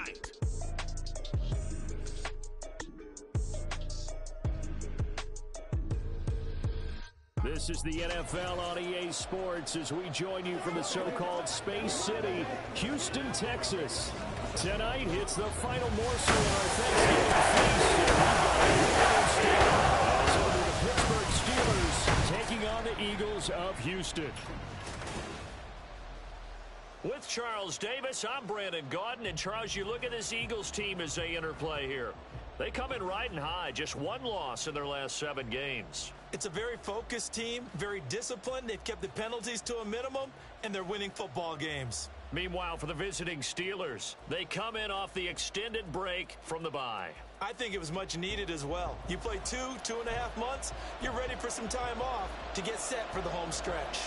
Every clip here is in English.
fight. This is the NFL on EA Sports as we join you from the so-called Space City, Houston, Texas. Tonight hits the final morsel of our Thanksgiving feast. As over the Pittsburgh Steelers taking on the Eagles of Houston. With Charles Davis, I'm Brandon Gaudin. And Charles, you look at this Eagles team as they interplay here. They come in riding high, just one loss in their last 7 games. It's a very focused team, very disciplined. They've kept the penalties to a minimum, and they're winning football games. Meanwhile, for the visiting Steelers, they come in off the extended break from the bye. I think it was much needed as well. You play 2.5 months, you're ready for some time off to get set for the home stretch.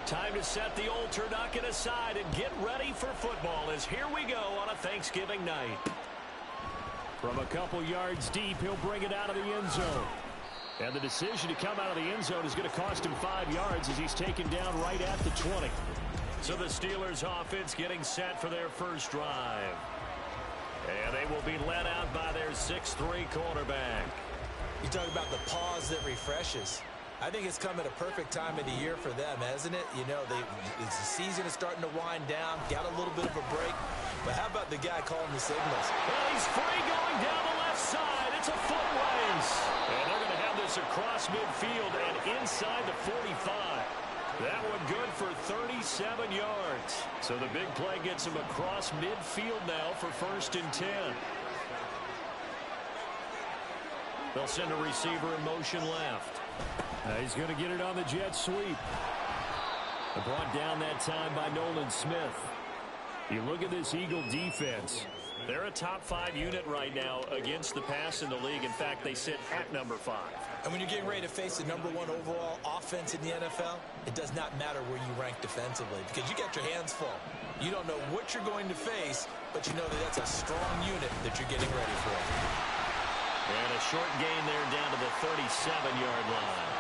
Time to set the old turducken aside and get ready for football as here we go on a Thanksgiving night. From a couple yards deep, he'll bring it out of the end zone. And the decision to come out of the end zone is going to cost him 5 yards as he's taken down right at the 20. So the Steelers offense getting set for their first drive. And they will be led out by their 6'3" quarterback. You talk about the pause that refreshes. I think it's come at a perfect time of the year for them, hasn't it? You know, the season is starting to wind down, got a little bit of a break. But how about the guy calling the signals? Well, he's free going down the left side. It's a foot race. And they're going to have this across midfield and inside the 45. That one good for 37 yards. So the big play gets him across midfield now for 1st and 10. They'll send a receiver in motion left. He's going to get it on the jet sweep. Brought down that time by Nolan Smith. You look at this Eagle defense. They're a top 5 unit right now against the pass in the league. In fact, they sit at number 5. And when you're getting ready to face the #1 overall offense in the NFL, it does not matter where you rank defensively because you got your hands full. You don't know what you're going to face, but you know that that's a strong unit that you're getting ready for. And a short gain there down to the 37-yard line.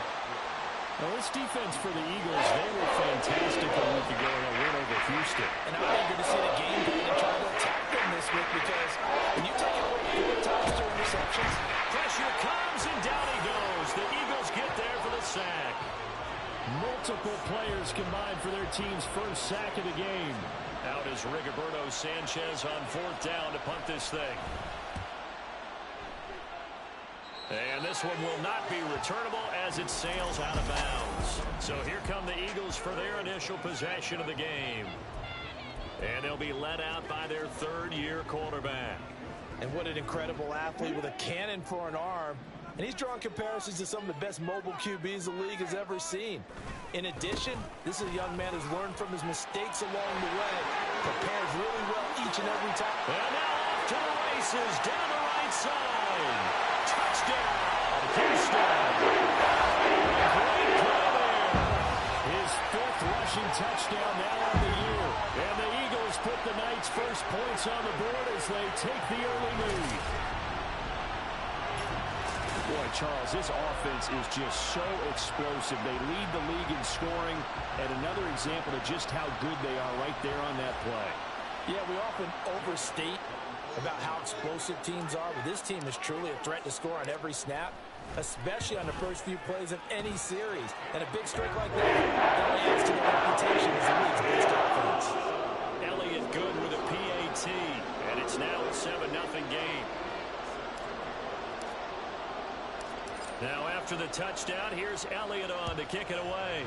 Well, this defense for the Eagles, they were fantastic a week ago in a win over Houston. And I'm eager to see the game plan and try to attack them this week because when you take it away 4 times to interceptions, pressure comes and down he goes. The Eagles get there for the sack. Multiple players combined for their team's first sack of the game. Out is Rigoberto Sanchez on 4th down to punt this thing. And this one will not be returnable as it sails out of bounds. So here come the Eagles for their initial possession of the game. And they'll be led out by their 3rd-year quarterback. And what an incredible athlete with a cannon for an arm. And he's drawing comparisons to some of the best mobile QBs the league has ever seen. In addition, this is a young man who's learned from his mistakes along the way. Prepares really well each and every time. And now off to the races, down the right side. Touchdown, Houston. Great play there. His 5th rushing touchdown now on the year. And the Eagles put the Knights' first points on the board as they take the early lead. Boy, Charles, this offense is just so explosive. They lead the league in scoring, and another example of just how good they are right there on that play. Yeah, we often overstate about how explosive teams are, but this team is truly a threat to score on every snap, especially on the first few plays of any series. And a big streak like that only adds to the reputation as the league's best offense. Elliott good with a PAT, and it's now a 7-0 game. Now after the touchdown, here's Elliott on to kick it away.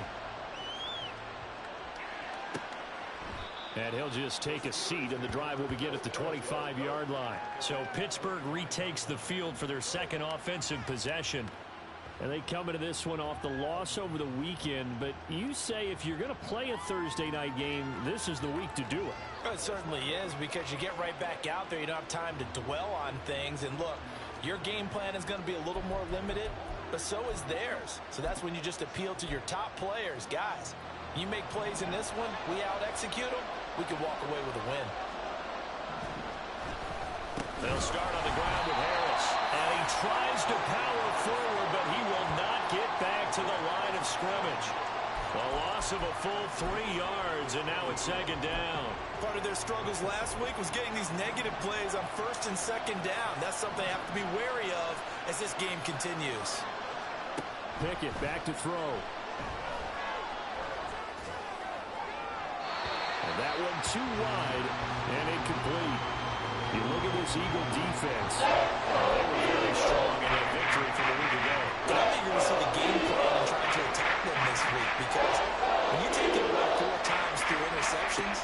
And he'll just take a seat, and the drive will begin at the 25-yard line. So Pittsburgh retakes the field for their second offensive possession. And they come into this one off the loss over the weekend. But you say if you're going to play a Thursday night game, this is the week to do it. It certainly is, because you get right back out there. You don't have time to dwell on things. And look, your game plan is going to be a little more limited, but so is theirs. So that's when you just appeal to your top players. Guys, you make plays in this one, we out-execute them, we can walk away with a win. They'll start on the ground with Harris. And he tries to power forward, but he will not get back to the line of scrimmage. A loss of a full 3 yards, and now it's second down. Part of their struggles last week was getting these negative plays on first and second down. That's something they have to be wary of as this game continues. Pickett back to throw. And that one too wide and incomplete. You look at this Eagle defense. They were very strong in that victory from a week ago. But I think you're going to see the game plan and trying to attack them this week, because when you take it away 4 times through interceptions,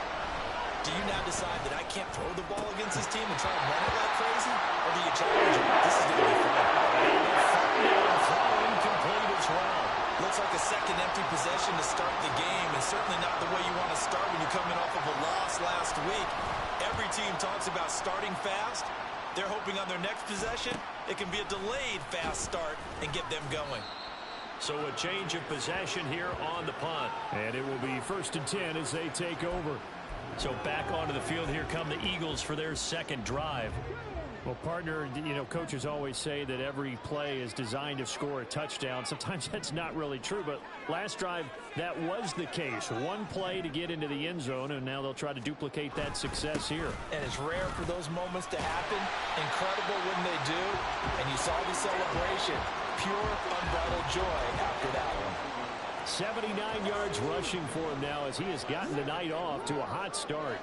do you now decide that I can't throw the ball against this team and try and run it like crazy? Or do you challenge it? This is going to be fun. Throw incomplete as well. Looks like a second empty possession to start the game, and certainly not the way you want to start when you're coming off of a loss last week. Every team talks about starting fast. They're hoping on their next possession, it can be a delayed fast start and get them going. So a change of possession here on the punt. And it will be 1st and 10 as they take over. So back onto the field, here come the Eagles for their second drive. Well, partner, you know, coaches always say that every play is designed to score a touchdown. Sometimes that's not really true, but last drive, that was the case. One play to get into the end zone, and now they'll try to duplicate that success here. And it's rare for those moments to happen. Incredible when they do. And you saw the celebration. Pure, unbridled joy after that one. 79 yards rushing for him now as he has gotten the night off to a hot start.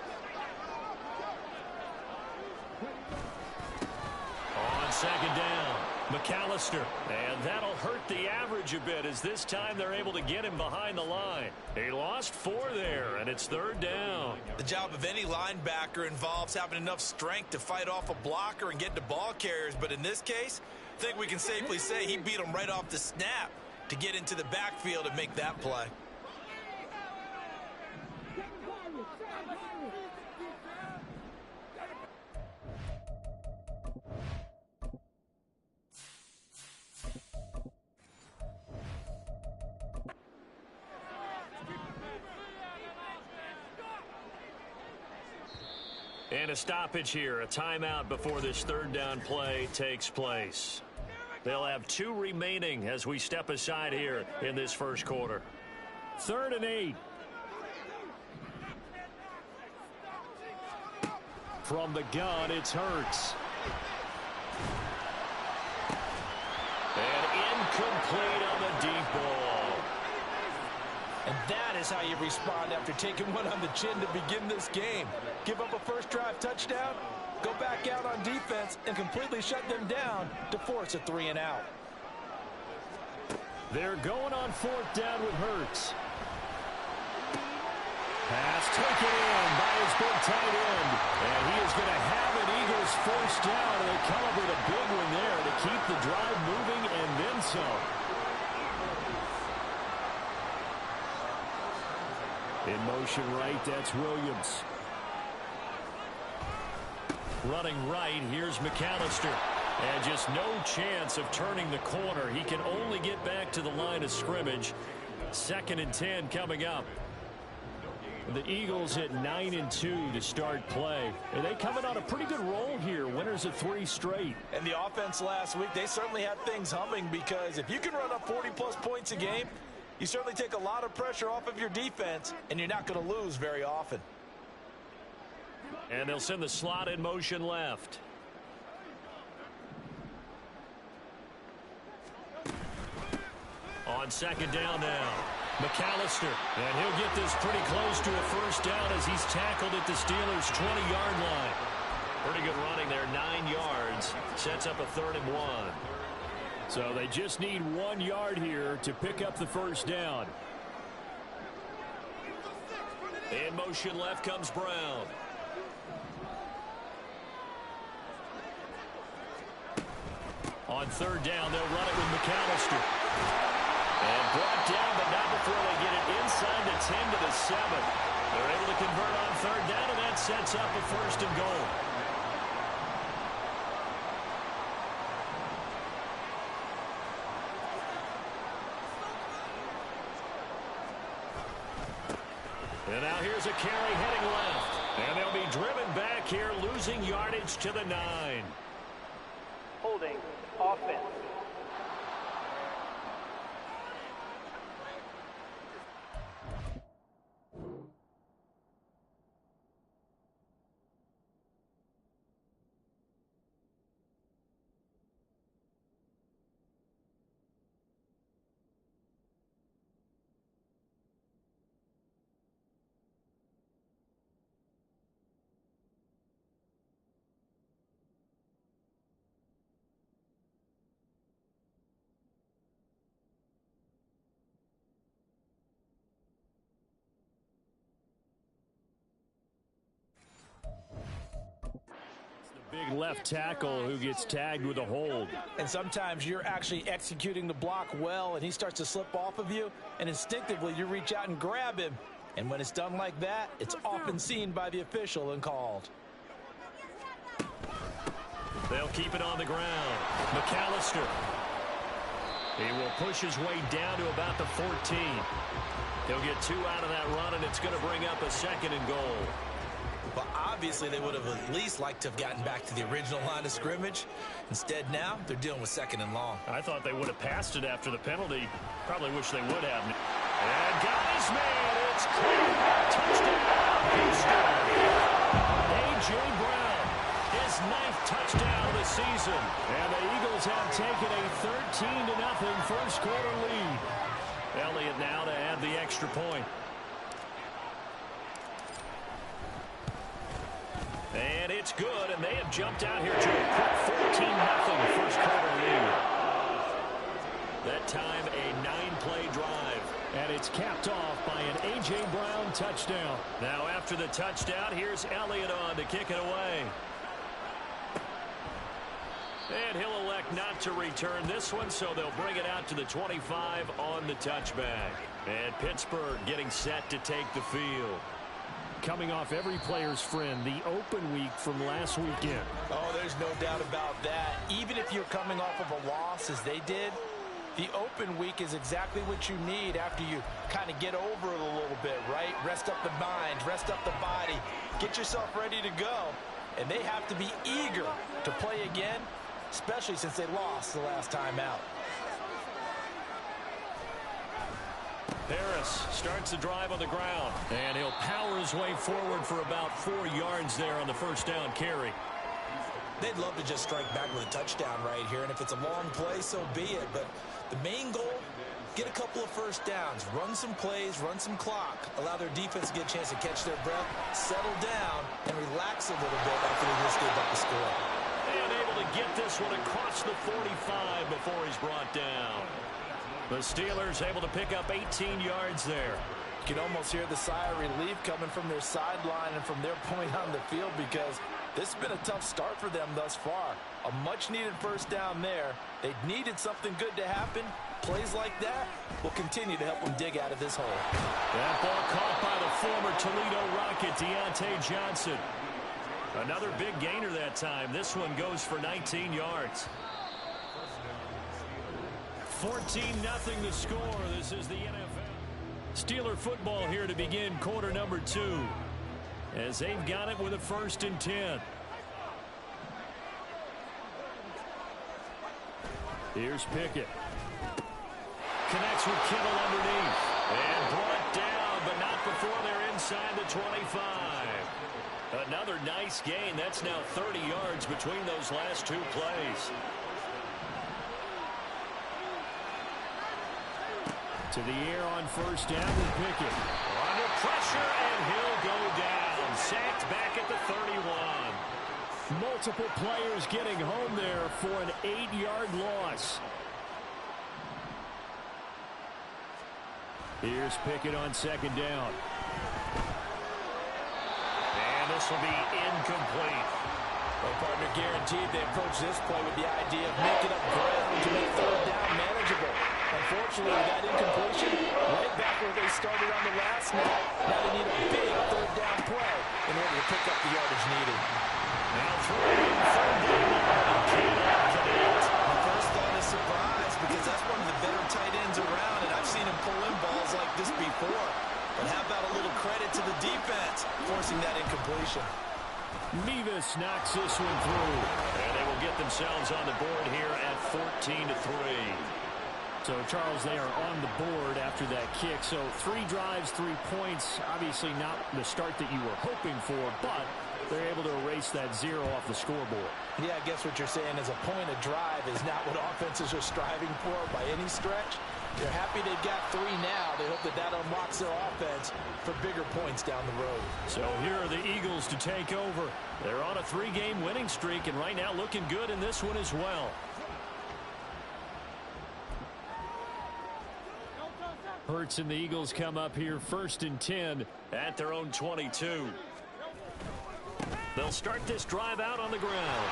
On second down, McAllister. And that'll hurt the average a bit, as this time they're able to get him behind the line. He lost 4 there, and it's 3rd down. The job of any linebacker involves having enough strength to fight off a blocker and get to ball carriers. But in this case, I think we can safely say he beat him right off the snap to get into the backfield and make that play. And a stoppage here, a timeout before this 3rd down play takes place. They'll have 2 remaining as we step aside here in this first quarter. 3rd and 8. From the gun, it's Hurts. And incomplete on the deep ball. And that is how you respond after taking one on the chin to begin this game. Give up a first drive touchdown, go back out on defense, and completely shut them down to force a 3 and out. They're going on 4th down with Hurts. Pass taken in by his big tight end. And he is going to have an Eagles 1st down, and they come up with a big one there to keep the drive moving and then some. In motion right, that's Williams. Running right, here's McAllister. And just no chance of turning the corner. He can only get back to the line of scrimmage. 2nd and 10 coming up. The Eagles hit 9-2 to start play. And they coming on a pretty good roll here. Winners of 3 straight. And the offense last week, they certainly had things humming, because if you can run up 40-plus points a game, you certainly take a lot of pressure off of your defense, and you're not going to lose very often. And they'll send the slot in motion left. On second down now, McAllister. And he'll get this pretty close to a 1st down as he's tackled at the Steelers' 20-yard line. Pretty good running there, 9 yards. Sets up a 3rd and 1. So they just need 1 yard here to pick up the 1st down. In motion left comes Brown. On third down, they'll run it with McAllister. And brought down, but not before they get it inside the 10 to the 7. They're able to convert on third down, and that sets up a first and goal. And now here's a carry heading left. And they'll be driven back here, losing yardage to the 9. Holding offense. Big left tackle who gets tagged with a hold. And sometimes you're actually executing the block well, and he starts to slip off of you, and instinctively you reach out and grab him. And when it's done like that, it's often seen by the official and called. They'll keep it on the ground. McAllister. He will push his way down to about the 14. He'll get 2 out of that run, and it's going to bring up a second and goal. But obviously they would have at least liked to have gotten back to the original line of scrimmage. Instead now, they're dealing with second and long. I thought they would have passed it after the penalty. Probably wish they would have. And got his man. It's clear. Touchdown, Houston. A.J. Brown, his 9th touchdown of the season. And the Eagles have taken a 13-0 first quarter lead. Elliott now to add the extra point. And it's good, and they have jumped out here to a quick 14-0 first quarter lead. That time a 9-play drive. And it's capped off by an A.J. Brown touchdown. Now after the touchdown, here's Elliott on to kick it away. And he'll elect not to return this one, so they'll bring it out to the 25 on the touchback. And Pittsburgh getting set to take the field. Coming off every player's friend, the open week from last weekend. Oh, there's no doubt about that. Even if you're coming off of a loss as they did, the open week is exactly what you need after you kind of get over it a little bit, right? Rest up the mind, rest up the body, get yourself ready to go. And they have to be eager to play again, especially since they lost the last time out. Harris starts the drive on the ground, and he'll power his way forward for about 4 yards there on the first down carry. They'd love to just strike back with a touchdown right here, and if it's a long play, so be it. But the main goal, get a couple of first downs, run some plays, run some clock, allow their defense to get a chance to catch their breath, settle down, and relax a little bit after they just gave up the score. And able to get this one across the 45 before he's brought down. The Steelers able to pick up 18 yards there. You can almost hear the sigh of relief coming from their sideline and from their point on the field, because this has been a tough start for them thus far. A much-needed first down there. They needed something good to happen. Plays like that will continue to help them dig out of this hole. That ball caught by the former Toledo Rocket, Deontay Johnson. Another big gainer that time. This one goes for 19 yards. 14-0 the score. This is the NFL. Steeler football here to begin quarter number 2. As they've got it with a 1st and 10. Here's Pickett. Connects with Kittle underneath. And brought down, but not before they're inside the 25. Another nice gain. That's now 30 yards between those last 2 plays. To the air on first down with Pickett. Under pressure, and he'll go down. Sacked back at the 31. Multiple players getting home there for an 8-yard loss. Here's Pickett on 2nd down. this will be incomplete. Well, partner, guaranteed they approach this play with the idea of making up ground to make third down manageable. Unfortunately, with that incompletion, right back where they started on the last snap, now they need a big third down play in order to pick up the yardage needed. Now throwing third down, cannot connect. My first thought is surprise because that's one of the better tight ends around, and I've seen him pull in balls like this before. But how about a little credit to the defense forcing that incompletion? Mevis knocks this one through. And they will get themselves on the board here at 14-3. So, Charles, they are on the board after that kick. So 3 drives, 3 points. Obviously not the start that you were hoping for, but they're able to erase that 0 off the scoreboard. Yeah, I guess what you're saying is a point of drive is not what offenses are striving for by any stretch. They're happy they've got 3 now. They hope that that unlocks their offense for bigger points down the road. So here are the Eagles to take over. They're on a 3-game winning streak, and right now looking good in this one as well. Hurts and the Eagles come up here 1st and 10 at their own 22. They'll start this drive out on the ground.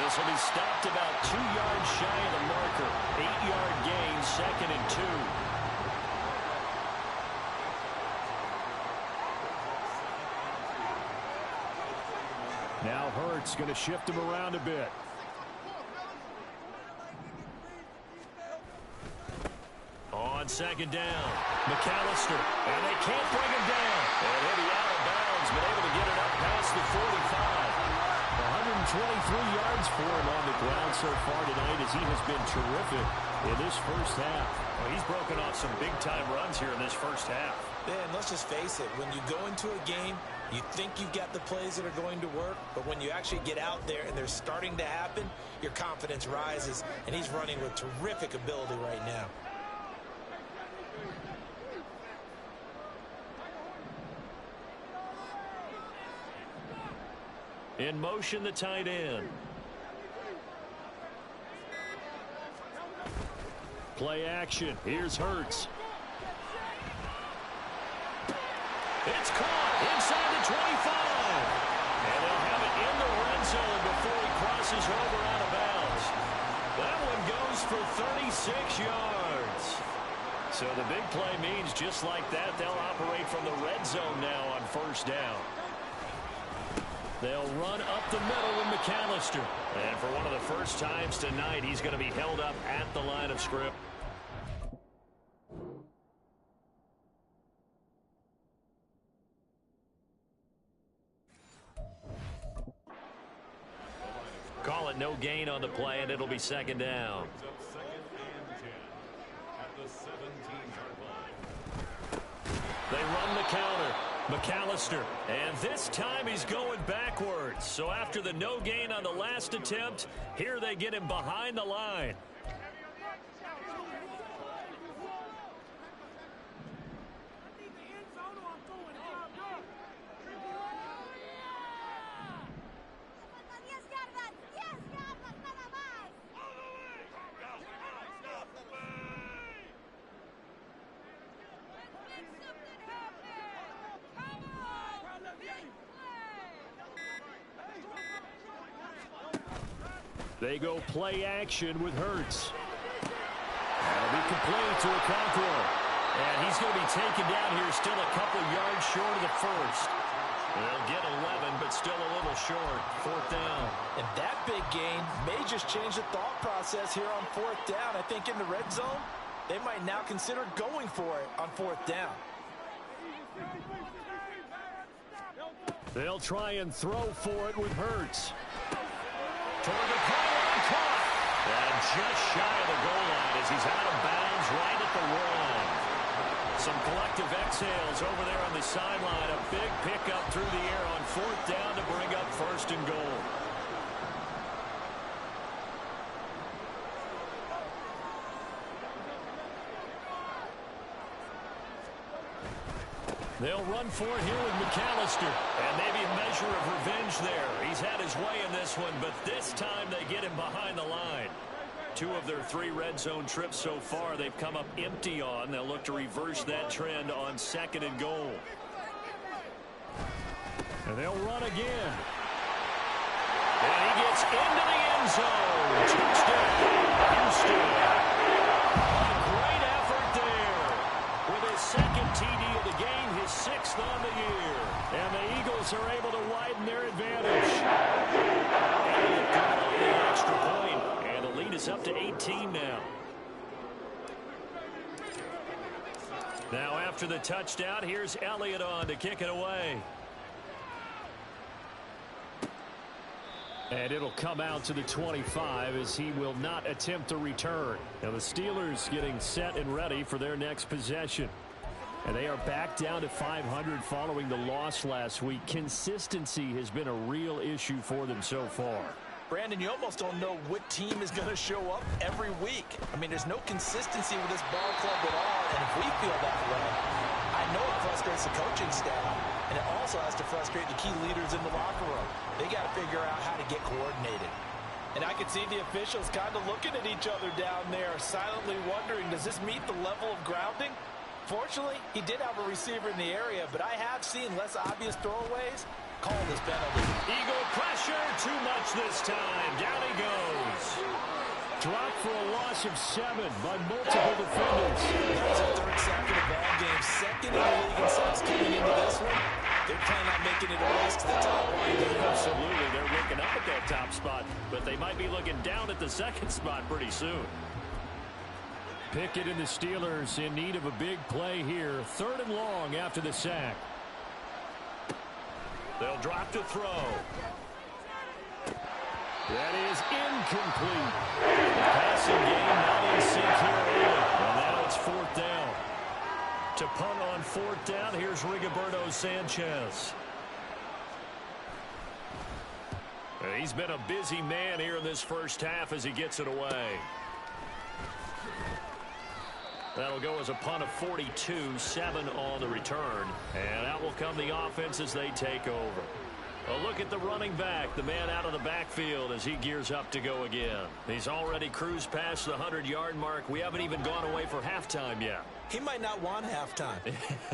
This will be stopped about 2 yards shy of the marker. 8-yard gain, 2nd and 2. Now Hurts going to shift him around a bit. On 2nd down, McAllister, and they can't bring him down. And he'll be out of bounds, but able to get it up past the 45. 123 yards for him on the ground so far tonight as he has been terrific in this first half. Well, he's broken off some big-time runs here in this first half. Yeah, and let's just face it, when you go into a game, you think you've got the plays that are going to work, but when you actually get out there and they're starting to happen, your confidence rises, and he's running with terrific ability right now. In motion, the tight end. Play action. Here's Hurts. It's caught inside the 25. And they'll have it in the red zone before he crosses over out of bounds. That one goes for 36 yards. So the big play means just like that, they'll operate from the red zone now on 1st down. They'll run up the middle with McAllister. And for one of the first times tonight, he's going to be held up at the line of scrimmage. Call it no gain on the play, and it'll be 2nd down. They run the counter. McAllister, and this time he's going backwards. So after the no gain on the last attempt, here they get him behind the line. They go play action with Hurts. That'll be complete to Okonkwo. And he's going to be taken down here still a couple yards short of the first. They'll get 11, but still a little short. 4th down. And that big gain may just change the thought process here on 4th down. I think in the red zone, they might now consider going for it on 4th down. They'll try and throw for it with Hurts. Toward the pylon, caught. And just shy of the goal line as he's out of bounds right at the line. Some collective exhales over there on the sideline. A big pickup through the air on 4th down to bring up 1st and goal. They'll run for it here with McAllister. And maybe a measure of revenge there. He's had his way in this one, but this time they get him behind the line. 2 of their 3 red zone trips so far they've come up empty on. They'll look to reverse that trend on 2nd and goal. And they'll run again. And he gets into the end zone. Touchdown, Houston. A great effort there. With his second TD of the game, his 6th on the year. And the Eagles are able to widen their advantage. And the extra point. And the lead is up to 18 now. Now after the touchdown, here's Elliott on to kick it away. And it'll come out to the 25 as he will not attempt a return. Now the Steelers getting set and ready for their next possession. And they are back down to 500 following the loss last week. Consistency has been a real issue for them so far. Brandon, you almost don't know what team is going to show up every week. I mean, there's no consistency with this ball club at all, and if we feel that way, I know it frustrates the coaching staff, and it also has to frustrate the key leaders in the locker room. They got to figure out how to get coordinated. And I can see the officials kind of looking at each other down there, silently wondering, does this meet the level of grounding? Fortunately, he did have a receiver in the area, but I have seen less obvious throwaways. Call this penalty. Eagle pressure, too much this time. Down he goes. Dropped for a loss of 7 by multiple defenders. That was a 3rd sack of the ball game. 2nd in the league in sacks coming into this one. They're planning on making it a race to the top line. Absolutely. They're looking up at that top spot, but they might be looking down at the 2nd spot pretty soon. Pickett and the Steelers in need of a big play here. 3rd and long after the sack. They'll drop to throw. That is incomplete. The passing game not in sync here early. And now it's 4th down. To punt on 4th down, here's Rigoberto Sanchez. And he's been a busy man here in this first half as he gets it away. That'll go as a punt of 42, 7 on the return. And out will come the offense as they take over. A look at the running back, the man out of the backfield as he gears up to go again. He's already cruised past the 100-yard mark. We haven't even gone away for halftime yet. He might not want halftime.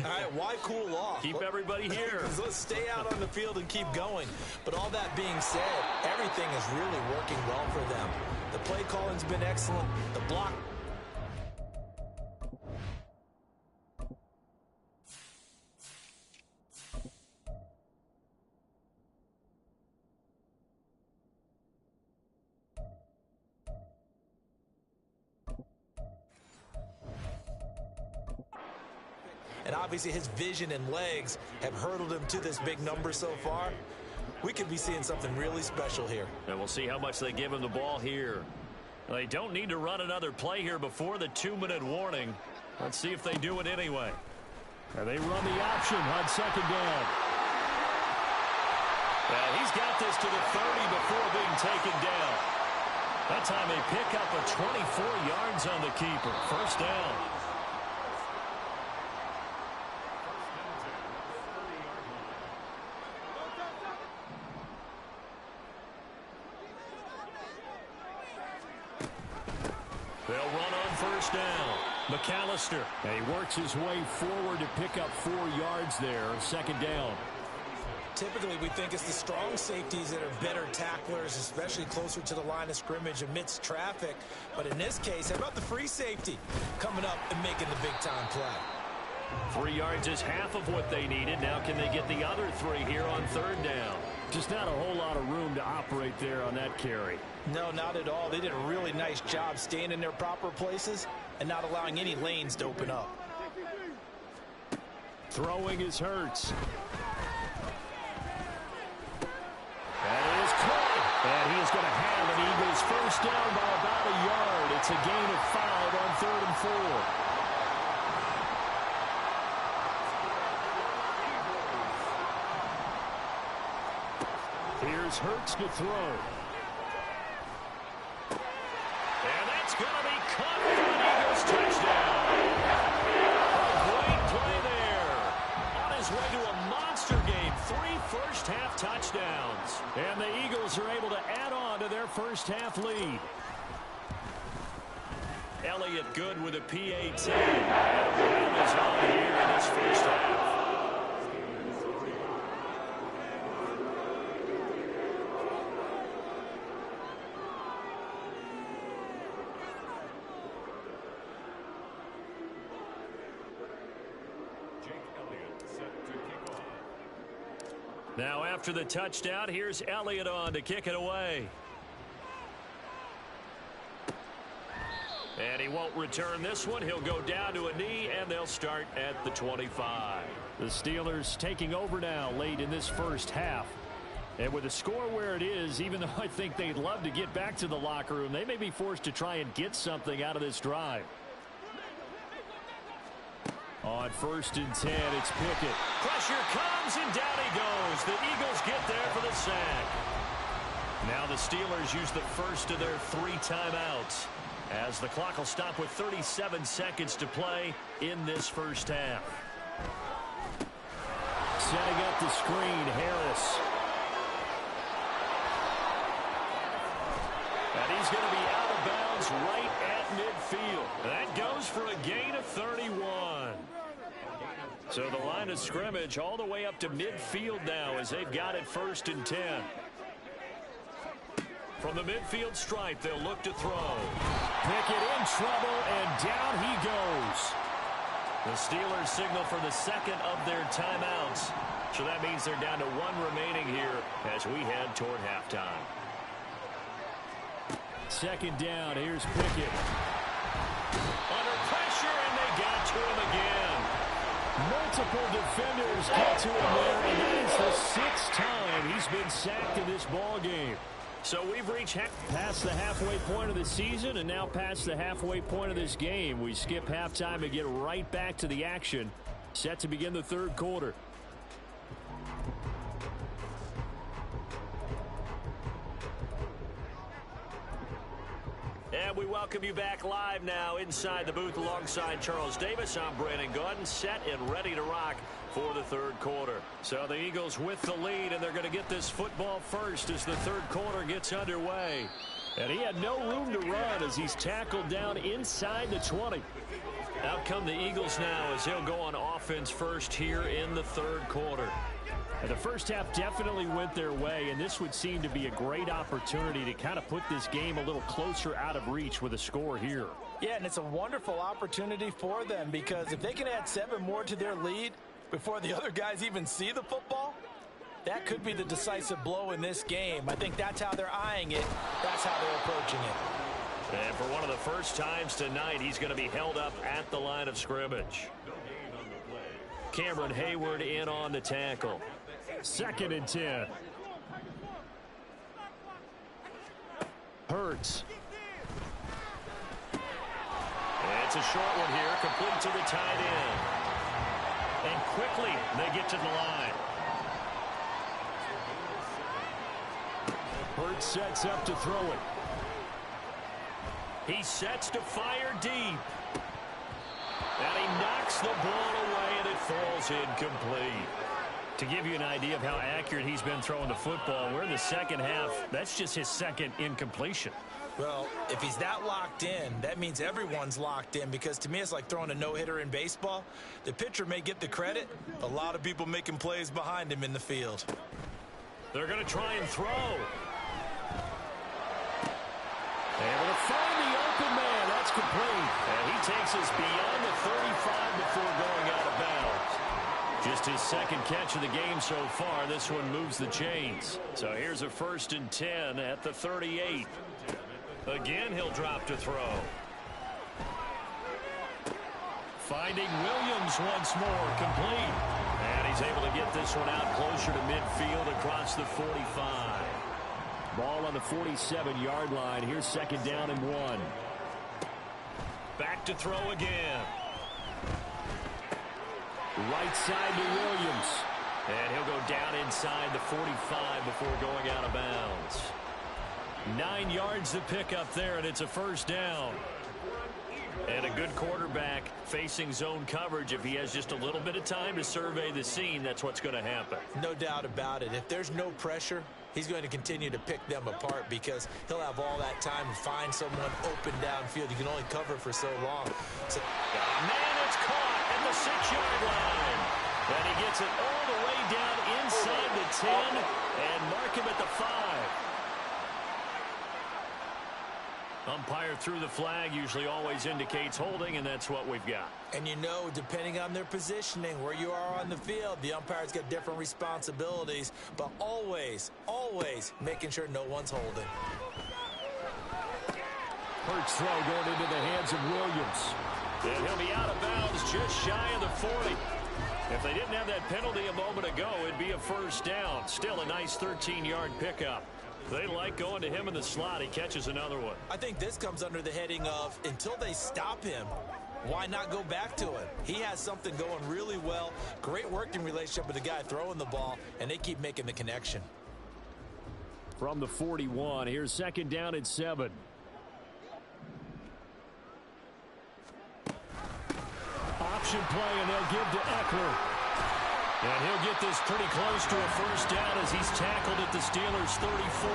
All right, why cool off? Keep everybody here. Let's stay out on the field and keep going. But all that being said, everything is really working well for them. The play calling's been excellent. The block. And obviously his vision and legs have hurdled him to this big number so far. We could be seeing something really special here. And we'll see how much they give him the ball here. They don't need to run another play here before the 2-minute warning. Let's see if they do it anyway. And they run the option on 2nd down. Well, he's got this to the 30 before being taken down. That time they pick up a 24 yards on the keeper. 1st down. They'll run on 1st down. McAllister. And he works his way forward to pick up 4 yards there. 2nd down. Typically, we think it's the strong safeties that are better tacklers, especially closer to the line of scrimmage amidst traffic. But in this case, how about the free safety coming up and making the big-time play? 3 yards is half of what they needed. Now can they get the other 3 here on 3rd down? Just not a whole lot of room to operate there on that carry. No, not at all. They did a really nice job staying in their proper places and not allowing any lanes to open up. Throwing is Hurts. That is caught. And he is going to have an Eagles 1st down by about a yard. It's a gain of 5 on 3rd and 4. Here's Hurts to throw. And that's going to be caught for an Eagles touchdown. A great play there. On his way to a monster game. 3 first-half touchdowns. And the Eagles are able to add on to their first-half lead. Elliott good with a PAT. And Brown is on here in his first half. Now after the touchdown, here's Elliott on to kick it away. And he won't return this one. He'll go down to a knee, and they'll start at the 25. The Steelers taking over now late in this first half. And with the score where it is, even though I think they'd love to get back to the locker room, they may be forced to try and get something out of this drive. On 1st and 10, it's Pickett. Pressure comes, and down he goes. The Eagles get there for the sack. Now the Steelers use the first of their 3 timeouts, as the clock will stop with 37 seconds to play in this first half. Setting up the screen, Harris. And he's going to be out of bounds right at midfield. That goes for a gain of 31. So the line of scrimmage all the way up to midfield now as they've got it 1st and 10. From the midfield stripe, they'll look to throw. Pickett in trouble, and down he goes. The Steelers signal for the second of their timeouts. So that means they're down to 1 remaining here as we head toward halftime. 2nd down, here's Pickett. Under pressure, and they got to him again. Multiple defenders get to him there, and that is the 6th time he's been sacked in this ball game. So we've reached past the halfway point of the season and now past the halfway point of this game. We skip halftime and get right back to the action. Set to begin the 3rd quarter. And we welcome you back live now inside the booth alongside Charles Davis. I'm Brandon Gordon, set and ready to rock for the 3rd quarter. So the Eagles with the lead, and they're going to get this football first as the 3rd quarter gets underway. And he had no room to run as he's tackled down inside the 20. Out come the Eagles now as they'll go on offense first here in the 3rd quarter. And the first half definitely went their way, and this would seem to be a great opportunity to kind of put this game a little closer out of reach with a score here. Yeah, and it's a wonderful opportunity for them, because if they can add 7 more to their lead before the other guys even see the football, that could be the decisive blow in this game. I think that's how they're eyeing it. That's how they're approaching it. And for one of the first times tonight, he's going to be held up at the line of scrimmage. Cameron Hayward in on the tackle. 2nd and 10. Hurts. It's a short one here, complete to the tight end. And quickly, they get to the line. Hurts sets up to throw it. He sets to fire deep. And he knocks the ball away, and it falls incomplete. To give you an idea of how accurate he's been throwing the football, we're in the 2nd half. That's just his 2nd incompletion. Well, if he's that locked in, that means everyone's locked in, because to me it's like throwing a no-hitter in baseball. The pitcher may get the credit, a lot of people making plays behind him in the field. They're going to try and throw. Able to find the open man. That's complete. And he takes us beyond the 35 before going out of bounds. Just his 2nd catch of the game so far. This one moves the chains. So here's a 1st and 10 at the 38. Again, he'll drop to throw. Finding Williams once more, complete. And he's able to get this one out closer to midfield across the 45. Ball on the 47-yard line. Here's 2nd down and 1. Back to throw again. Right side to Williams. And he'll go down inside the 45 before going out of bounds. 9 yards to pick up there, and it's a 1st down. And a good quarterback facing zone coverage. If he has just a little bit of time to survey the scene, that's what's going to happen. No doubt about it. If there's no pressure, he's going to continue to pick them apart, because he'll have all that time to find someone open downfield. You can only cover for so long. So, man, it's caught at the 6-yard line. And he gets it all the way down inside the 10 and mark him at the 5. Umpire threw the flag, usually always indicates holding, and that's what we've got. And you know, depending on their positioning, where you are on the field, the umpires get different responsibilities, but always, always making sure no one's holding. Hurts throw going into the hands of Williams. And he'll be out of bounds just shy of the 40. If they didn't have that penalty a moment ago, it'd be a first down. Still a nice 13-yard pickup. They like going to him in the slot. He catches another one. I think this comes under the heading of until they stop him, why not go back to it? He has something going really well. Great working relationship with the guy throwing the ball, and they keep making the connection. From the 41, here's second down and 7. Option play, and they'll give to Eckler. And he'll get this pretty close to a first down as he's tackled at the Steelers' 34.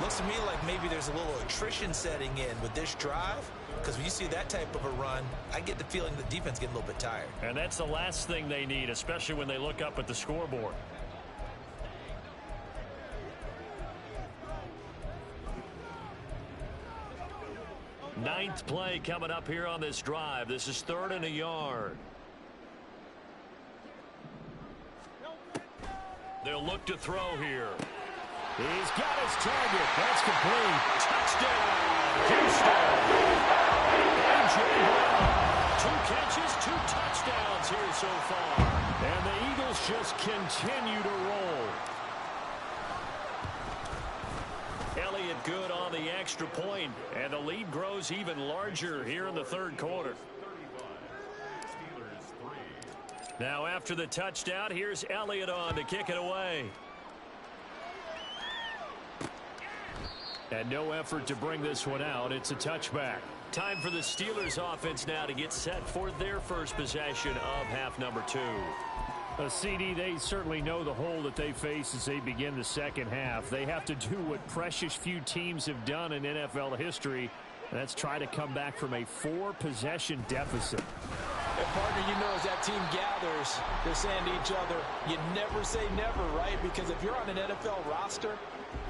Looks to me like maybe there's a little attrition setting in with this drive, because when you see that type of a run, I get the feeling the defense getting a little bit tired. And that's the last thing they need, especially when they look up at the scoreboard. Ninth play coming up here on this drive. This is 3rd and a yard. They'll look to throw here. He's got his target. That's complete. Touchdown, Houston. A.J. Brown. 2 catches, 2 touchdowns here so far. And the Eagles just continue to roll. Elliott good on the extra point, and the lead grows even larger here in the 3rd quarter. Now after the touchdown, here's Elliott on to kick it away. And no effort to bring this one out. It's a touchback. Time for the Steelers offense now to get set for their first possession of half number 2. CD, they certainly know the hole that they face as they begin the second half. They have to do what precious few teams have done in NFL history, and that's try to come back from a 4-possession deficit. And partner, you know, as that team gathers, they're saying to each other, you never say never, right? Because if you're on an NFL roster,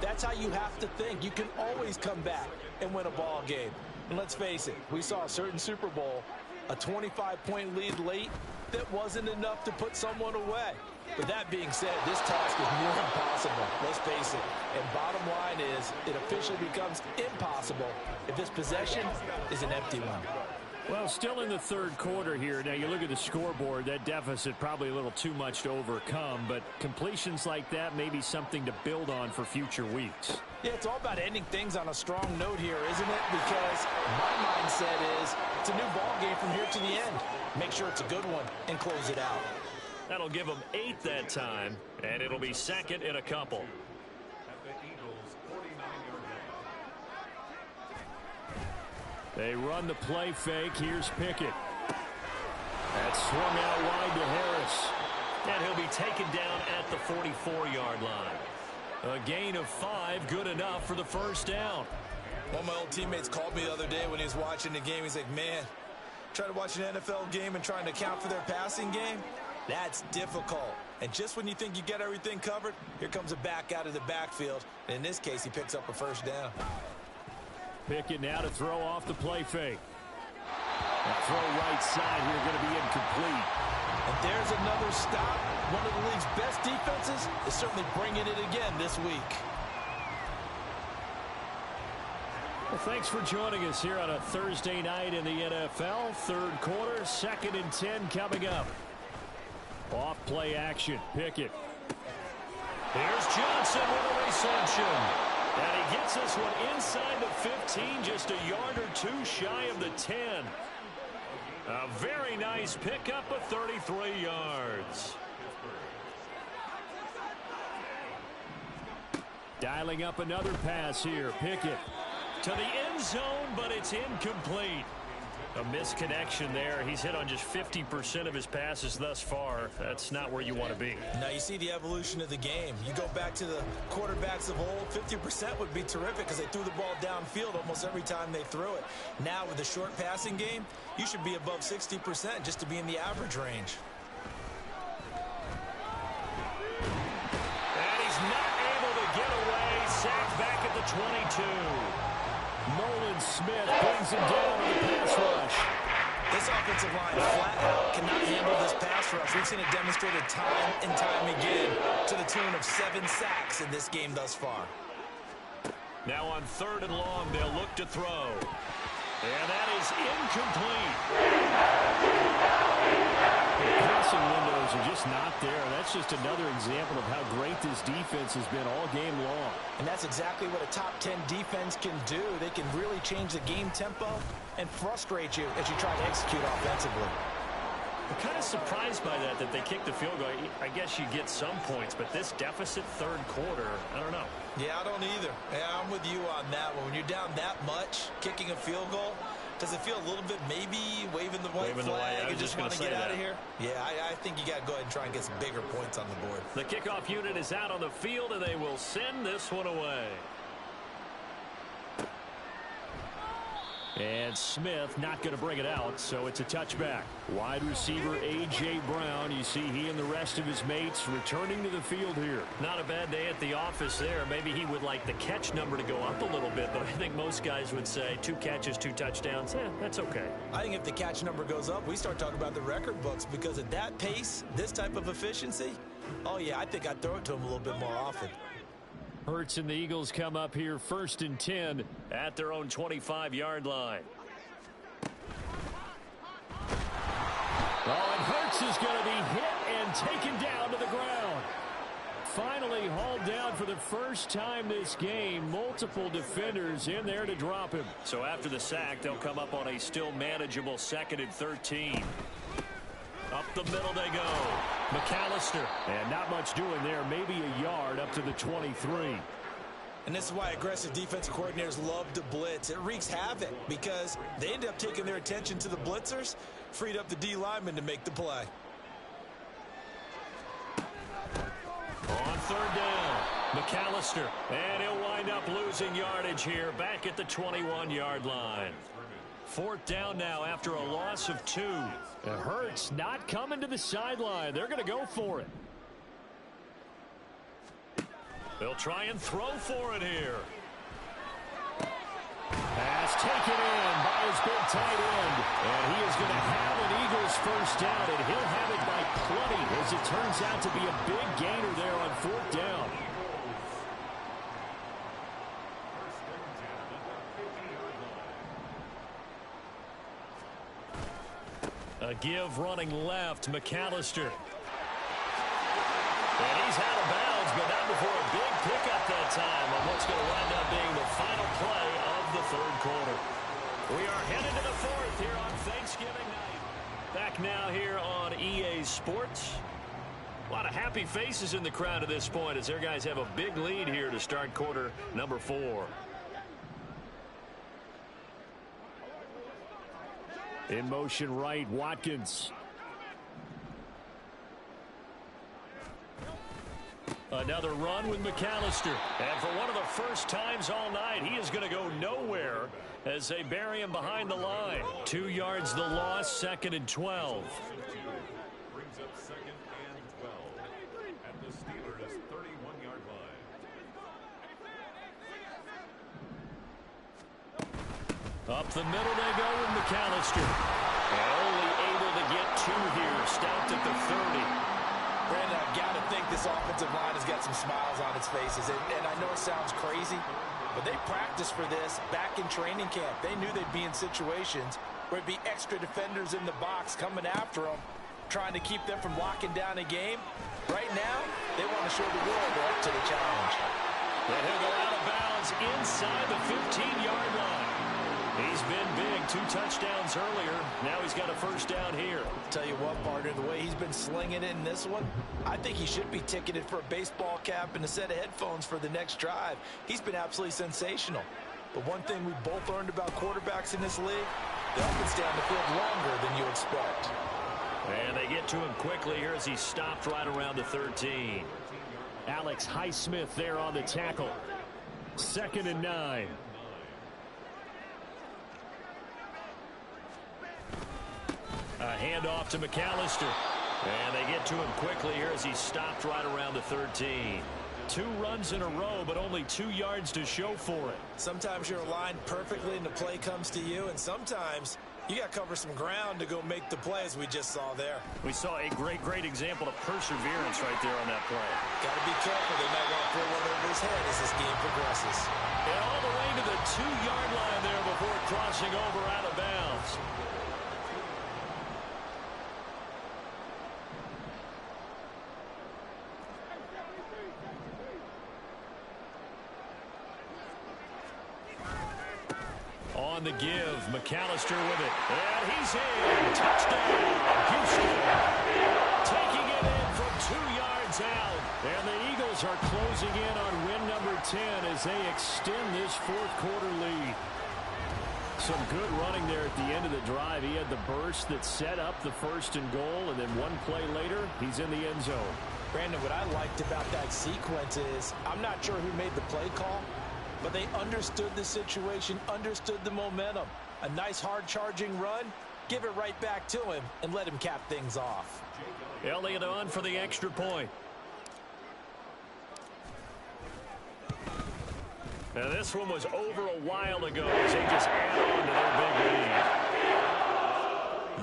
that's how you have to think. You can always come back and win a ball game. And let's face it, we saw a certain Super Bowl, a 25-point lead late, that wasn't enough to put someone away. But that being said, this task is near impossible. Let's face it. And bottom line is, it officially becomes impossible if this possession is an empty one. Well, still in the 3rd quarter here. Now, you look at the scoreboard, that deficit probably a little too much to overcome, but completions like that may be something to build on for future weeks. Yeah, it's all about ending things on a strong note here, isn't it? Because my mindset is it's a new ball game from here to the end. Make sure it's a good one and close it out. That'll give them 8 that time, and it'll be 2nd and a couple. They run the play fake. Here's Pickett. That's swung out wide to Harris. And he'll be taken down at the 44-yard line. A gain of 5, good enough for the first down. One of my old teammates called me the other day when he was watching the game. He's like, man, trying to watch an NFL game and trying to account for their passing game, that's difficult. And just when you think you get everything covered, here comes a back out of the backfield. And in this case, he picks up a first down. Pickett now to throw off the play fake. That throw right side here going to be incomplete. And there's another stop. One of the league's best defenses is certainly bringing it again this week. Well, thanks for joining us here on a Thursday night in the NFL. 3rd quarter, 2nd and 10 coming up. Off play action. Pickett. Here's Johnson with a reception. And he gets this one inside the 15, just a yard or 2 shy of the 10. A very nice pickup of 33 yards. Dialing up another pass here. Pickett. To the end zone, but it's incomplete. A misconnection there. He's hit on just 50% of his passes thus far. That's not where you want to be. Now you see the evolution of the game. You go back to the quarterbacks of old, 50% would be terrific because they threw the ball downfield almost every time they threw it. Now with the short passing game, you should be above 60% just to be in the average range. And he's not able to get away. Sacked back at the 22. Nolan Smith brings him down on the pass rush. This offensive line flat out cannot handle this pass rush. We've seen it demonstrated time and time again to the tune of 7 sacks in this game thus far. Now on 3rd and long, they'll look to throw. And that is incomplete. The passing windows are just not there. That's just another example of how great this defense has been all game long. And that's exactly what a top 10 defense can do. They can really change the game tempo and frustrate you as you try to execute offensively. I'm kind of surprised by that they kicked the field goal. I guess you get some points, but this deficit 3rd quarter, I don't know. Yeah, I don't either. Yeah, I'm with you on that one. When you're down that much, kicking a field goal, does it feel a little bit maybe waving the white flag and just want to get out of here? Yeah, I think you got to go ahead and try and get some bigger points on the board. The kickoff unit is out on the field, and they will send this one away. And Smith not going to bring it out, so it's a touchback. Wide receiver A.J. Brown, you see he and the rest of his mates returning to the field here. Not a bad day at the office there. Maybe he would like the catch number to go up a little bit, but I think most guys would say 2 catches, 2 touchdowns. That's okay. I think if the catch number goes up, we start talking about the record books, because at that pace, this type of efficiency, oh yeah, I think I'd throw it to him a little bit more often. Hurts and the Eagles come up here 1st and 10 at their own 25-yard line. Oh, and Hurts is going to be hit and taken down to the ground. Finally hauled down for the first time this game. Multiple defenders in there to drop him. So after the sack, they'll come up on a still manageable 2nd and 13. Up the middle they go. McAllister. And not much doing there. Maybe a yard up to the 23. And this is why aggressive defensive coordinators love to blitz. It wreaks havoc because they end up taking their attention to the blitzers, freed up the D lineman to make the play. On 3rd down, McAllister. And he'll wind up losing yardage here back at the 21-yard line. 4th down now after a loss of 2. And Hurts not coming to the sideline. They're going to go for it. They'll try and throw for it here. Pass taken in by his big tight end. And he is going to have an Eagles first down, and he'll have it by plenty, as it turns out to be a big gainer there on 4th down. A give running left, McAllister. And he's out of bounds, but not before a big pickup that time on what's going to wind up being the final play of the 3rd quarter. We are headed to the 4th here on Thanksgiving night. Back now here on EA Sports. A lot of happy faces in the crowd at this point as their guys have a big lead here to start quarter number 4. In motion right, Watkins. Another run with McAllister. And for one of the first times all night, he is going to go nowhere as they bury him behind the line. 2 yards the loss, 2nd and 12. Brings up 2nd and 12 at the Steelers' 31-yard line. Up the middle they go with McAllister. And only able to get 2 here, stopped at the 30. Brandon, I've got to think this offensive line has got some smiles on its faces. And I know it sounds crazy, but they practiced for this back in training camp. They knew they'd be in situations where it'd be extra defenders in the box coming after them, trying to keep them from locking down a game. Right now, they want to show the world they're up to the challenge. And he'll go out of bounds inside the 15-yard line. He's been big, 2 touchdowns earlier. Now he's got a first down here. Tell you what, partner, the way he's been slinging it in this one, I think he should be ticketed for a baseball cap and a set of headphones for the next drive. He's been absolutely sensational. But one thing we both learned about quarterbacks in this league, they often stay on the field longer than you expect. And they get to him quickly here as he stopped right around the 13. Alex Highsmith there on the tackle. 2nd and 9. A handoff to McAllister. And they get to him quickly here as he stopped right around the 13. 2 runs in a row, but only 2 yards to show for it. Sometimes you're aligned perfectly and the play comes to you, and sometimes you got to cover some ground to go make the play, as we just saw there. We saw a great example of perseverance right there on that play. Got to be careful. They might want to throw one over his head as this game progresses. And all the way to the 2-yard line there before crossing over out of bounds. On the give, McAllister with it. And he's in. Touchdown, Houston. Taking it in from 2 yards out. And the Eagles are closing in on win number 10 as they extend this 4th quarter lead. Some good running there at the end of the drive. He had the burst that set up the 1st and goal, and then one play later, he's in the end zone. Brandon, what I liked about that sequence is I'm not sure who made the play call, but they understood the situation, understood the momentum. A nice hard-charging run, give it right back to him, and let him cap things off. Elliott on for the extra point. Now this one was over a while ago as they just add on to their big lead.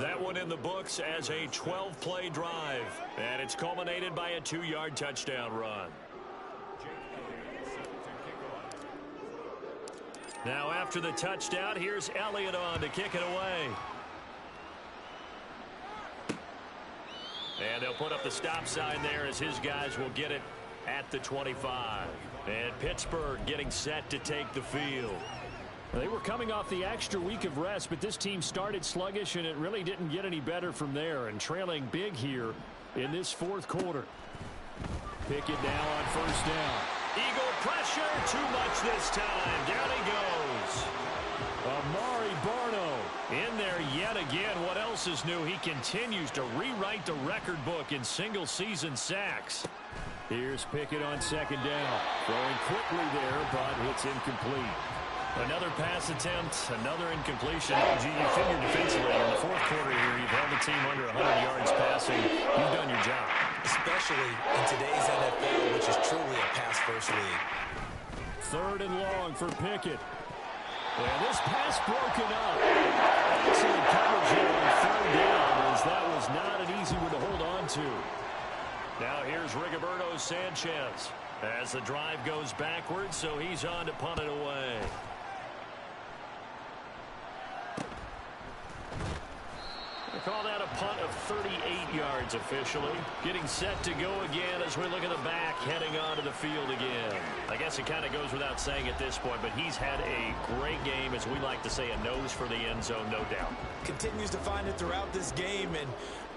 That one in the books as a 12-play drive. And it's culminated by a 2-yard touchdown run. Now after the touchdown, here's Elliott on to kick it away. And they'll put up the stop sign there as his guys will get it at the 25. And Pittsburgh getting set to take the field. They were coming off the extra week of rest, but this team started sluggish, and it really didn't get any better from there. And trailing big here in this 4th quarter. Pickett now on 1st down. Eagle pressure, too much this time. Down he goes. Amari Barno in there yet again. What else is new? He continues to rewrite the record book in single-season sacks. Here's Pickett on 2nd down. Throwing quickly there, but it's incomplete. Another pass attempt, another incompletion. You figure defensively in the 4th quarter here, you've held the team under 100 yards passing. You've done your job. Especially in today's NFL, which is truly a pass-first league. 3rd and long for Pickett. And this pass broken up. Excellent coverage here on 3rd down, as that was not an easy one to hold on to. Now here's Rigoberto Sanchez as the drive goes backwards, so he's on to punt it away. They call that a punt of 38 yards officially. Getting set to go again as we look at the back heading onto the field again. I guess it kind of goes without saying at this point, but he's had a great game, as we like to say, a nose for the end zone, no doubt. Continues to find it throughout this game, and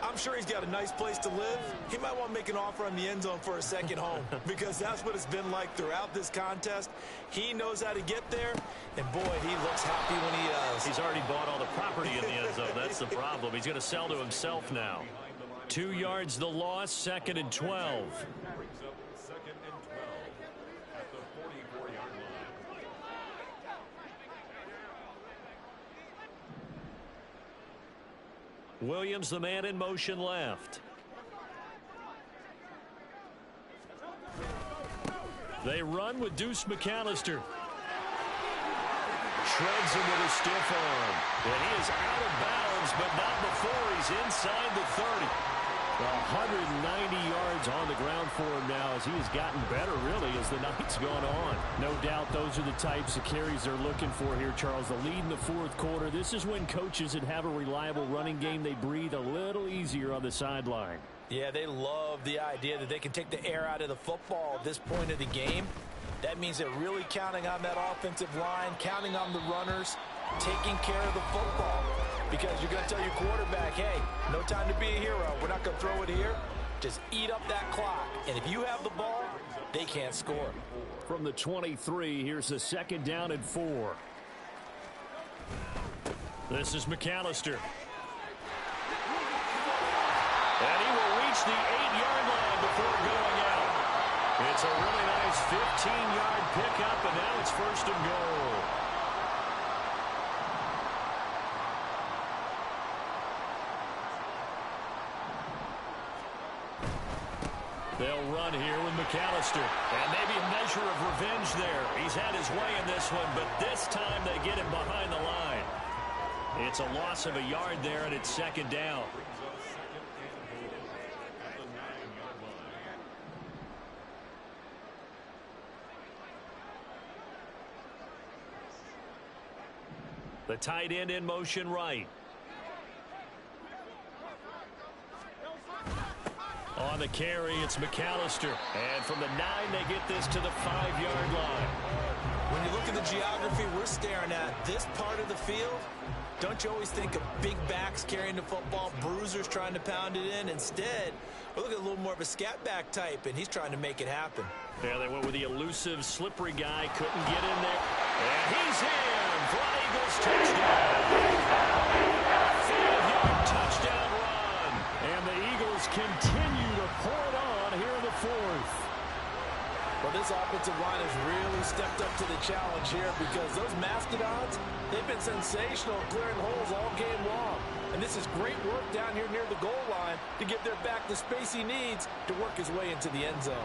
I'm sure he's got a nice place to live. He might want to make an offer on the end zone for a second home, because that's what it's been like throughout this contest. He knows how to get there, and boy, he looks happy when he does. He's already bought all the property in the end zone. That's the problem. He's going to sell to himself now. 2 yards the loss, 2nd and 12. Brings up 2nd and 12 at the 44-yard line. Williams, the man in motion left. They run with Deuce McAllister. Shreds him with a stiff arm. And he is out of bounds, but not before he's inside the 30. 190 yards on the ground for him now, as he has gotten better, really, as the night's gone on. No doubt those are the types of carries they're looking for here, Charles. The lead in the 4th quarter. This is when coaches that have a reliable running game, they breathe a little easier on the sideline. Yeah, they love the idea that they can take the air out of the football at this point of the game. That means they're really counting on that offensive line, counting on the runners, taking care of the football. Because you're going to tell your quarterback, hey, no time to be a hero. We're not going to throw it here. Just eat up that clock. And if you have the ball, they can't score. From the 23, here's the 2nd down and 4. This is McAllister. And he will reach the 8-yard line before going out. It's a really nice 15-yard pickup, and now it's 1st and goal. They'll run here with McAllister. And maybe a measure of revenge there. He's had his way in this one, but this time they get him behind the line. It's a loss of a yard there, and it's second down. The tight end in motion right. On the carry, it's McAllister. And from the 9, they get this to the 5-yard line. When you look at the geography we're staring at, this part of the field, don't you always think of big backs carrying the football, bruisers trying to pound it in? Instead, we're looking at a little more of a scat back type, and he's trying to make it happen. Yeah, they went with the elusive, slippery guy. Couldn't get in there. And he's in for an Eagles touchdown. 5-yard touchdown run. And the Eagles continue to pour it on here in the 4th. Well, this offensive line has really stepped up to the challenge here because those Mastodons, they've been sensational clearing holes all game long. And this is great work down here near the goal line to give their back the space he needs to work his way into the end zone.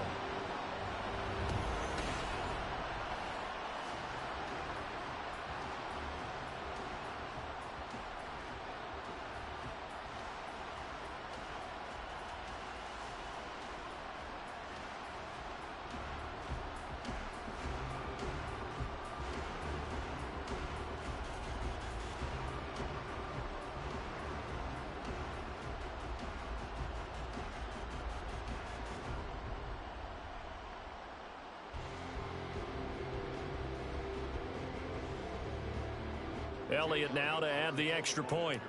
Elliott now to add the extra point.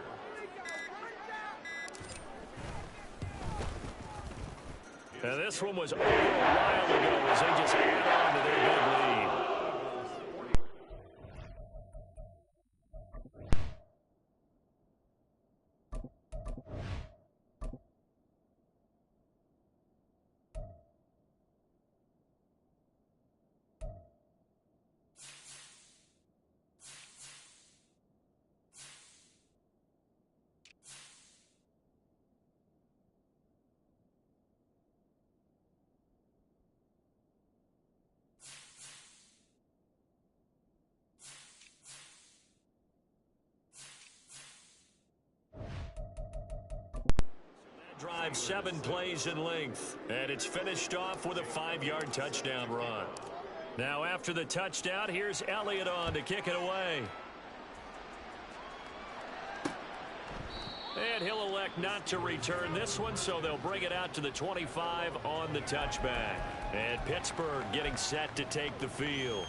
And this one was over a while ago as they just add on to their big lead. Drive 7 plays in length, and it's finished off with a 5-yard touchdown run. Now after the touchdown, here's Elliott on to kick it away. And he'll elect not to return this one, so they'll bring it out to the 25 on the touchback. And Pittsburgh getting set to take the field.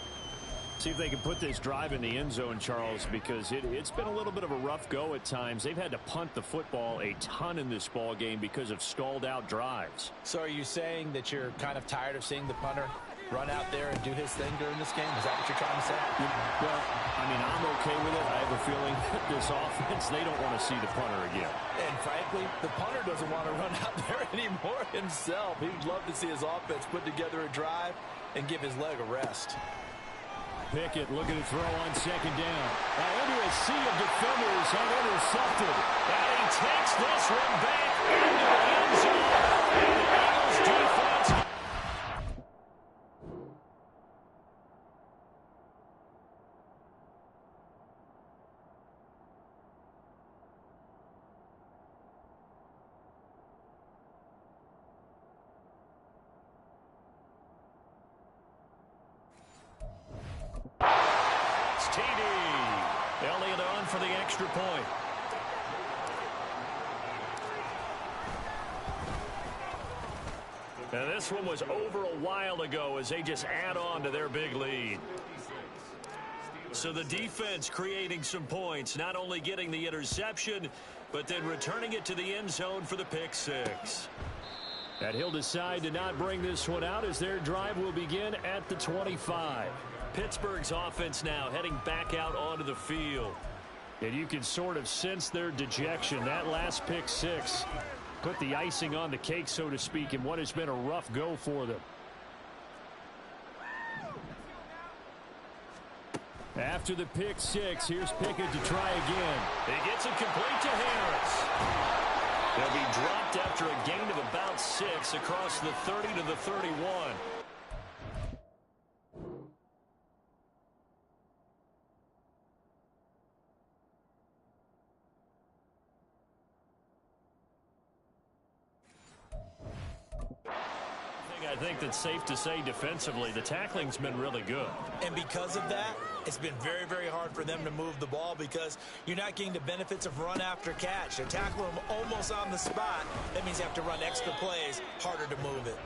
See if they can put this drive in the end zone, Charles, because it's been a little bit of a rough go at times. They've had to punt the football a ton in this ball game because of stalled out drives. So are you saying that you're kind of tired of seeing the punter run out there and do his thing during this game? Is that what you're trying to say? Well, I mean, I'm okay with it. I have a feeling that this offense, they don't want to see the punter again. And frankly, the punter doesn't want to run out there anymore himself. He'd love to see his offense put together a drive and give his leg a rest. Pickett looking to throw on second down. Into a sea of defenders and intercepted. And he takes this one back into the end zone. And the Eagles defense. Elliott on for the extra point. And this one was over a while ago as they just add on to their big lead. So the defense creating some points, not only getting the interception, but then returning it to the end zone for the pick six. And he'll decide to not bring this one out as their drive will begin at the 25. Pittsburgh's offense now heading back out onto the field. And you can sort of sense their dejection. That last pick six put the icing on the cake, so to speak, in what has been a rough go for them. After the pick six, here's Pickett to try again. He gets it complete to Harris. They'll be dropped after a gain of about 6 across the 30 to the 31. I think that's safe to say defensively, the tackling's been really good. And because of that, it's been very, very hard for them to move the ball because you're not getting the benefits of run after catch. They're tackling them almost on the spot. That means you have to run extra plays, harder to move it.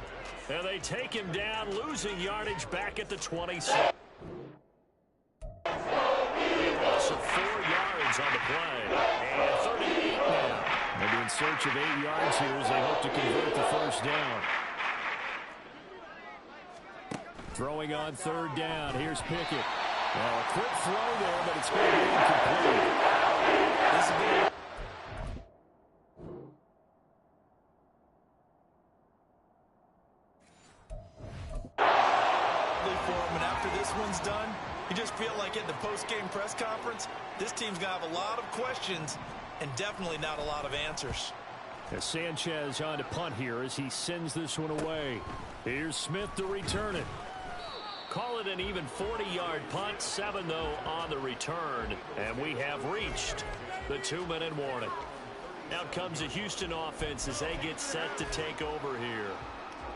And they take him down, losing yardage back at the 26. A loss of 4 yards on the play. And 38 now. They'll be in search of 8 yards here as they hope to convert the first down. Throwing on 3rd down. Here's Pickett. Well, a quick throw there, but it's going to be incomplete. This is good. For him, and after this one's done, you just feel like at the post-game press conference, this team's going to have a lot of questions and definitely not a lot of answers. As Sanchez on to punt here as he sends this one away. Here's Smith to return it. Call it an even 40-yard punt, 7 though on the return, and we have reached the 2-minute warning. Out comes the Houston offense as they get set to take over here.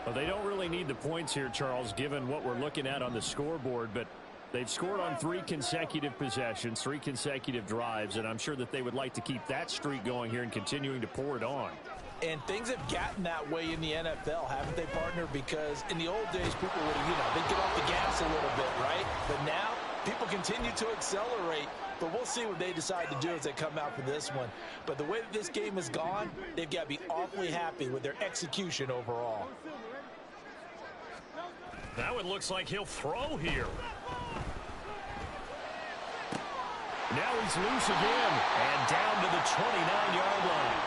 Well, they don't really need the points here, Charles, given what we're looking at on the scoreboard, but they've scored on 3 consecutive possessions, 3 consecutive drives, and I'm sure that they would like to keep that streak going here and continuing to pour it on. And things have gotten that way in the NFL, haven't they, partner? Because in the old days, people would, they'd get off the gas a little bit, right? But now, people continue to accelerate. But we'll see what they decide to do as they come out for this one. But the way that this game has gone, they've got to be awfully happy with their execution overall. Now it looks like he'll throw here. Now he's loose again. And down to the 29-yard line.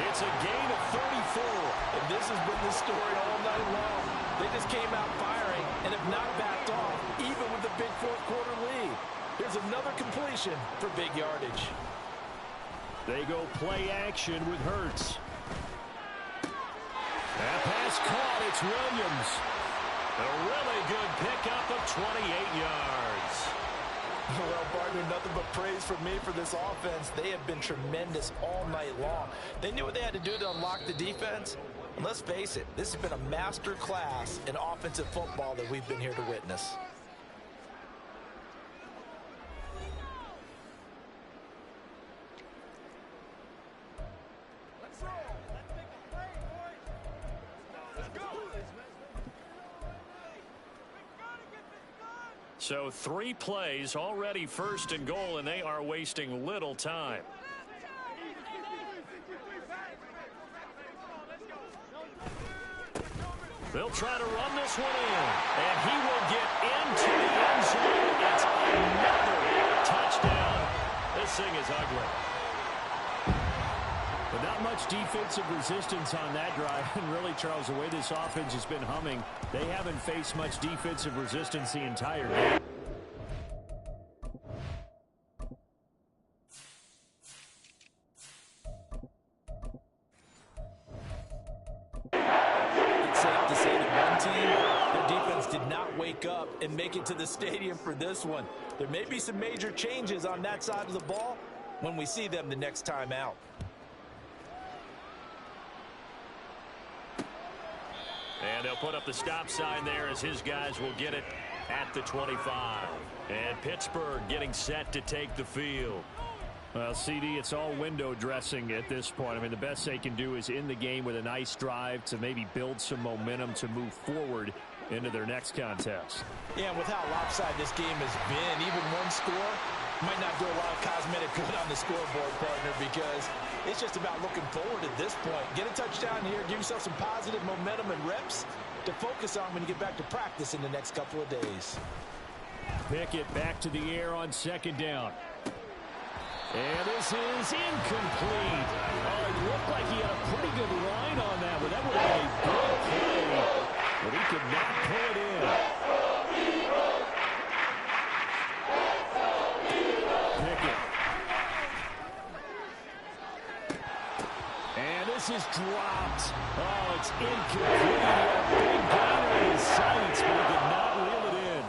It's a gain of 34. And this has been the story all night long. They just came out firing and have not backed off, even with the big fourth-quarter lead. Here's another completion for big yardage. They go play action with Hurts. That pass caught. It's Williams. A really good pickup of 28 yards. Well, partner, nothing but praise from me for this offense. They have been tremendous all night long. They knew what they had to do to unlock the defense. And let's face it, this has been a master class in offensive football that we've been here to witness. So 3 plays, already 1st and goal, and they are wasting little time. They'll try to run this one in, and he will get into the end zone. It's another touchdown. This thing is ugly. But not much defensive resistance on that drive. And really, Charles, the way this offense has been humming, they haven't faced much defensive resistance the entire game. It's safe to say that one team, their defense did not wake up and make it to the stadium for this one. There may be some major changes on that side of the ball when we see them the next time out. And they'll put up the stop sign there as his guys will get it at the 25. And Pittsburgh getting set to take the field. Well, CD, it's all window dressing at this point. I mean, the best they can do is in the game with a nice drive to maybe build some momentum to move forward into their next contest. Yeah, and with how lopsided this game has been, even one score might not do a lot of cosmetic good on the scoreboard, partner, because it's just about looking forward at this point. Get a touchdown here, give yourself some positive momentum and reps to focus on when you get back to practice in the next couple of days. Pickett back to the air on 2nd down. And this is incomplete. Oh, it looked like he had a pretty good line on that, but that would have been a good play. But he could not pull it in. Pickett. And this This is dropped. Oh, it's incomplete. Big gainer in his sights, but he did not reel it in.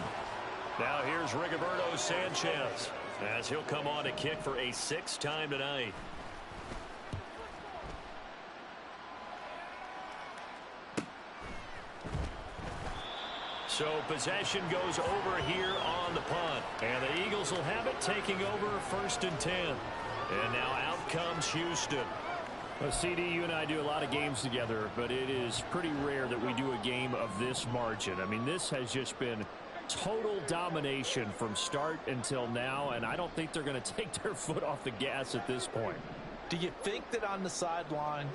Now here's Rigoberto Sanchez as he'll come on to kick for a 6th time tonight. So possession goes over here on the punt. And the Eagles will have it, taking over 1st and 10. And now out comes Houston. Well, CD, you and I do a lot of games together, but it is pretty rare that we do a game of this margin. I mean, this has just been total domination from start until now, and I don't think they're going to take their foot off the gas at this point. Do you think that on the sideline,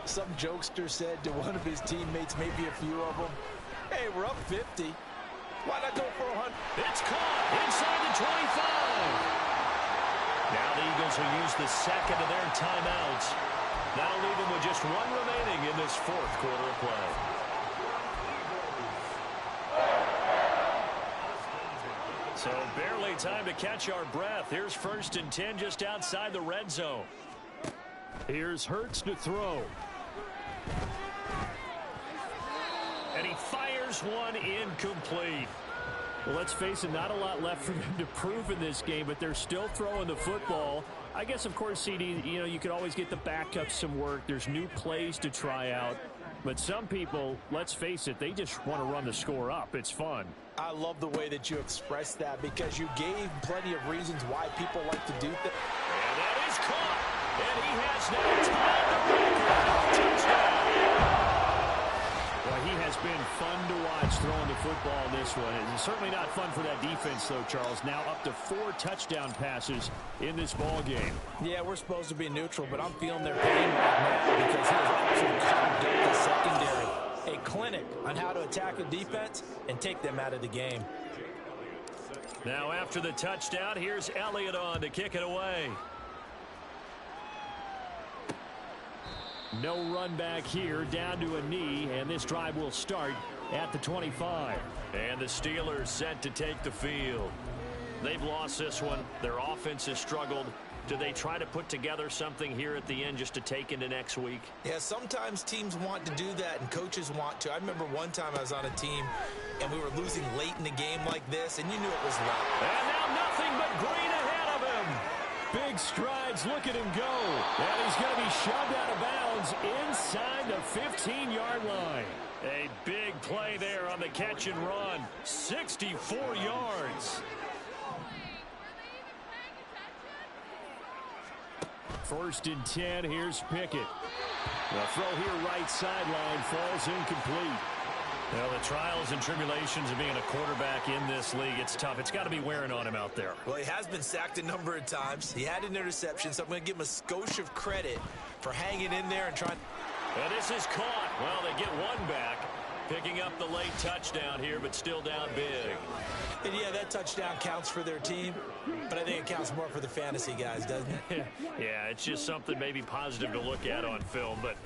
some jokester said to one of his teammates, maybe a few of them, hey, we're up 50. Why not go for 100? It's caught inside the 25. Now the Eagles will use the 2nd of their timeouts. That'll leave them with just 1 remaining in this 4th quarter of play. So barely time to catch our breath. Here's 1st and 10 just outside the red zone. Here's Hurts to throw. And he fires one incomplete. Well, let's face it, not a lot left for them to prove in this game, but they're still throwing the football. I guess, of course, CD, you know, you could always get the backups some work. There's new plays to try out. But some people, let's face it, they just want to run the score up. It's fun. I love the way that you expressed that because you gave plenty of reasons why people like to do that. And that is caught. And he has now tied the record. Touchdown. Well, he has been fun to watch throwing the football in this one. It's certainly not fun for that defense, though, Charles. Now up to 4 touchdown passes in this ball game. Yeah, we're supposed to be neutral, but I'm feeling their pain right now because he has actually carved up the secondary. A clinic on how to attack a defense and take them out of the game. Now after the touchdown, here's Elliott on to kick it away. No run back here, down to a knee, and this drive will start at the 25. And the Steelers set to take the field. They've lost this one. Their offense has struggled. Do they try to put together something here at the end just to take into next week? Yeah, sometimes teams want to do that and coaches want to. I remember one time I was on a team and we were losing late in the game like this, and you knew it was late. And now nothing but green ahead of him. Big strides, look at him go. And he's going to be shoved out of bounds inside the 15-yard line. A big play there on the catch and run. 64 yards. 1st and 10, here's Pickett. The throw here right sideline falls incomplete. Well, the trials and tribulations of being a quarterback in this league, it's tough. It's got to be wearing on him out there. Well, he has been sacked a number of times. He had an interception, so I'm going to give him a skosh of credit for hanging in there and trying. And this is caught. Well, they get one back, picking up the late touchdown here, but still down big. And yeah, that touchdown counts for their team, but I think it counts more for the fantasy guys, doesn't it? Yeah, it's just something maybe positive to look at on film, but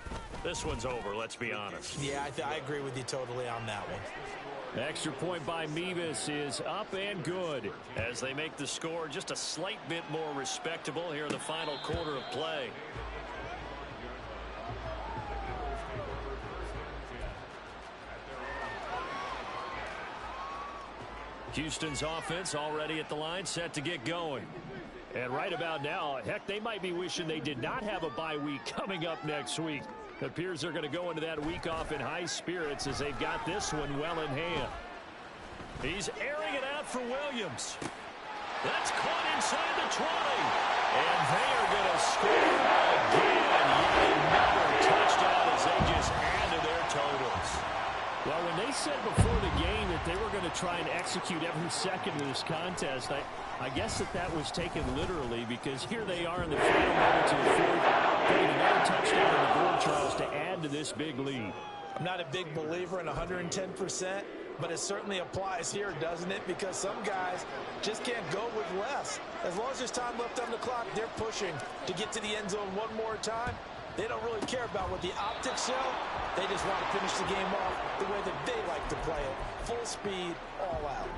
this one's over, let's be honest. Yeah, I agree with you totally on that one. Extra point by Mevis is up and good as they make the score just a slight bit more respectable here in the final quarter of play. Houston's offense already at the line, set to get going. And right about now, heck, they might be wishing they did not have a bye week coming up next week. It appears they're going to go into that week off in high spirits as they've got this one well in hand. He's airing it out for Williams. That's caught inside the 20. And they are going to score again. Yet another touchdown as they just add to their totals. Well, when they said before the game that they were going to try and execute every second of this contest, I guess that was taken literally because here they are in the final moments of the fourth, putting another touchdown on the board, Charles, to add to this big lead. I'm not a big believer in 110%, but it certainly applies here, doesn't it? Because some guys just can't go with less. As long as there's time left on the clock, they're pushing to get to the end zone one more time. They don't really care about what the optics show. They just want to finish the game off the way that they like to play it. Full speed, all out.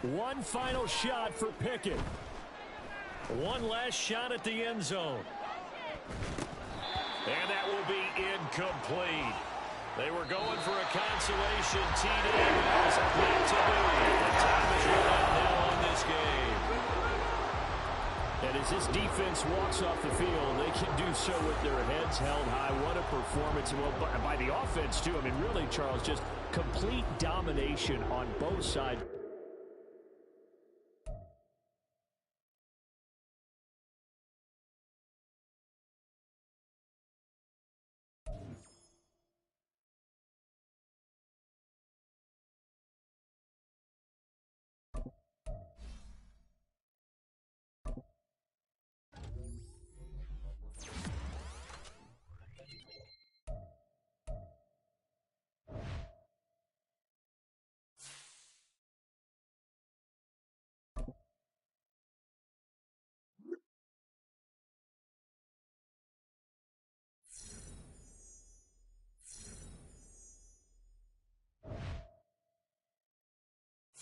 One final shot for Pickett. One last shot at the end zone. And that will be incomplete. They were going for a consolation TD. It was not to be. The time is run out now on this game. And as this defense walks off the field, they can do so with their heads held high. What a performance. Well, by the offense, too. I mean, really, Charles, just complete domination on both sides.